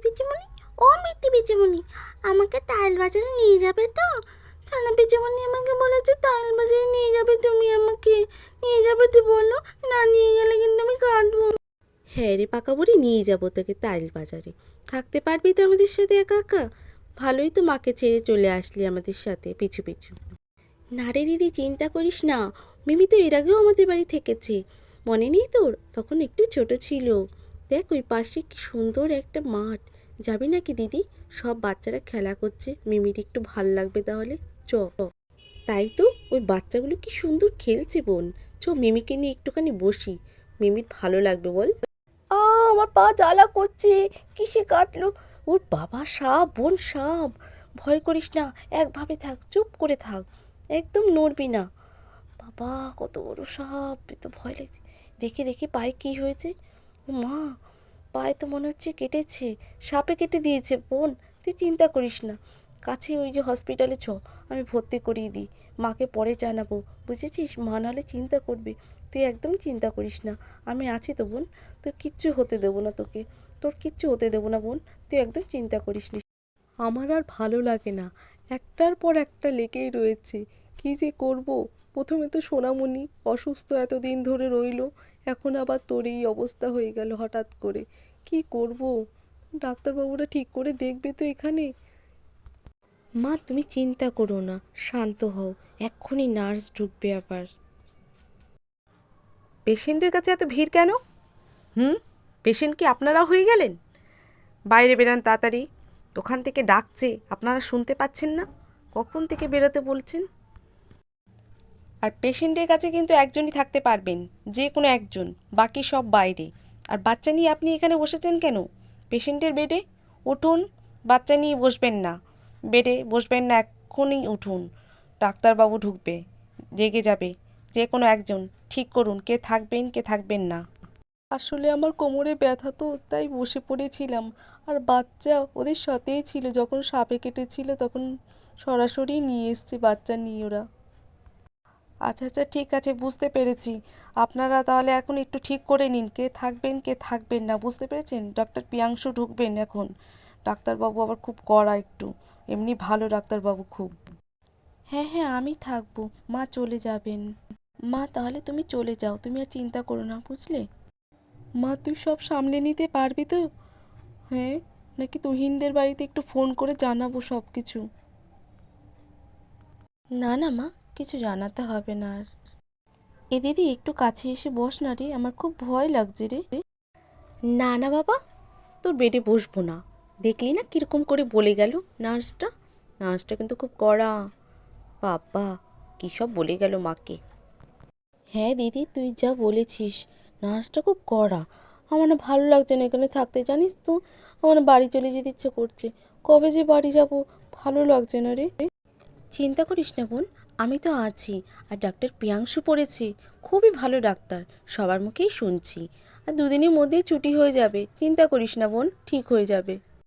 পিচুমণি, ও মিষ্টি পিচুমণি, আমাকে তাল বাজারে নিয়ে যাবে তো? ছানা পিচুমণি আমাকে বলেছে তাল বাজারে নিয়ে যাবে, তুমি আমাকে নিয়ে যাবে তো বলো, না নিয়ে গেলে কিন্তু আমি কাঁদবো। হ্যাঁ রে পাকা বুড়ি, নিয়ে যাবো তোকে তাল বাজারে। থাকতে পারবি তো আমাদের সাথে একা একা? ভালোই তো মাকে ছেড়ে চলে আসলি আমাদের সাথে পিছু পিছু। না রে দিদি, চিন্তা করিস না, মিমি তো এর আগেও আমাদের বাড়ি থেকেছে, মনে নেই তোর? তখন একটু ছোট ছিল। দেখ ওই পাশে কি সুন্দর একটা মাঠ, যাবি নাকি দিদি? সব বাচ্চারা খেলা করছে, মিমির একটু ভাল লাগবে তাহলে, চ। তাই তো, ওই বাচ্চাগুলো কি সুন্দর খেলছে বোন, চ মিমিকে নিয়ে একটুখানি বসি, মিমির ভালো লাগবে বল। আমার পা জ্বালা করছে, কিসে কাটলো? ওর বাবা, সাপ বোন, সাপ। ভয় করিস না, একভাবে থাক, চুপ করে থাক, একদম নড়বি না। বাবা, কত বড় সাপ, এ তো ভয় লাগছে। দেখি দেখি পায়ে কি হয়েছে। ও মা, পায়ে তো মনে হচ্ছে কেটেছে, সাপে কেটে দিয়েছে বোন। তুই চিন্তা করিস না, কাছে ওই যে হসপিটালে চ, আমি ভর্তি করিয়ে দিই, মাকে পরে জানাবো, বুঝেছিস? মা নাহলে চিন্তা করবে। তুই একদম চিন্তা করিস না, আমি আছি তো বোন, তোর কিচ্ছু হতে দেবো না, তোর কিচ্ছু হতে দেবো না বোন, তুই একদম চিন্তা করিস নি। আমার আর ভালো লাগে না, একটার পর একটা লেগেই রয়েছে, কী যে করব। প্রথমে তো সোনামণি অসুস্থ এতদিন ধরে রইলো, এখন আবার তোর এই অবস্থা হয়ে গেল হঠাৎ করে, কি করব? ডাক্তারবাবুরা ঠিক করে দেখবে তো এখানে? মা তুমি চিন্তা করো না, শান্ত হও, এক্ষুনি নার্স ঢুকবে আবার। পেশেন্টের কাছে এত ভিড় কেন? পেশেন্ট কি আপনারা হয়ে গেলেন? বাইরে বেরান তাড়াতাড়ি, ওখান থেকে ডাকছে, আপনারা শুনতে পাচ্ছেন না? কখন থেকে বেরোতে বলছেন? আর পেশেন্টের কাছে কিন্তু একজনই থাকতে পারবেন, যে কোনো একজন, বাকি সব বাইরে। আর বাচ্চা নিয়ে আপনি এখানে বসেছেন কেন? পেশেন্টের বেডে উঠুন, বাচ্চা নিয়ে বসবেন না, বেডে বসবেন না, এক্ষুনি উঠুন, ডাক্তারবাবু ঢুকবে, রেগে যাবে। যে কোনো একজন ঠিক করুন, কে থাকবেন কে থাকবেন না। আসলে আমার কোমরে ব্যথা তো, তাই বসে পড়েছিলাম, আর বাচ্চা ওদের সাথেই ছিল, যখন সাপে কেটেছিল তখন সরাসরি নিয়ে এসছে বাচ্চা নিয়ে ওরা। আচ্ছা আচ্ছা, ঠিক আছে, বুঝতে পেরেছি। আপনারা তাহলে এখন একটু ঠিক করে নিন, কে থাকবেন কে থাকবেন না, বুঝতে পেরেছেন? ডক্টর প্রিয়াংশু ঢুকবেন এখন। ডাক্তারবাবু আবার খুব কড়া একটু, এমনি ভালো ডাক্তারবাবু খুব। হ্যাঁ হ্যাঁ, আমি থাকবো, মা চলে যাবেন। মা তাহলে তুমি চলে যাও, তুমি আর চিন্তা করো না, বুঝলে? মা তুই সব সামলে নিতে পারবি তো? হ্যাঁ, নাকি তুহিনদের বাড়িতে একটু ফোন করে জানাবো সব কিছু? না না মা, কিছু জানাতে হবে না আর। এ দিদি, একটু কাছে এসে বস না রে, আমার খুব ভয় লাগছে রে। না না বাবা, তোর বেডে বসবো না, দেখলি না কীরকম করে বলে গেল নার্সটা। নার্সটা কিন্তু খুব কড়া, বাবা কী সব বলে গেল মাকে। হ্যাঁ দিদি, তুই যা বলেছিস, নার্সটা খুব কড়া। আমার না ভালো লাগছে না এখানে থাকতে, জানিস তো, আমার না বাড়ি চলে যেতে ইচ্ছে করছে, কবে যে বাড়ি যাব, ভালো লাগছে না রে। চিন্তা করিস না বোন, আমি তো আছি, আর ডাক্তার প্রিয়াংশু পড়েছে, খুবই ভালো ডাক্তার, সবার মুখেই শুনছি। আর দুদিনের মধ্যেই ছুটি হয়ে যাবে, চিন্তা করিস না বোন, ঠিক হয়ে যাবে।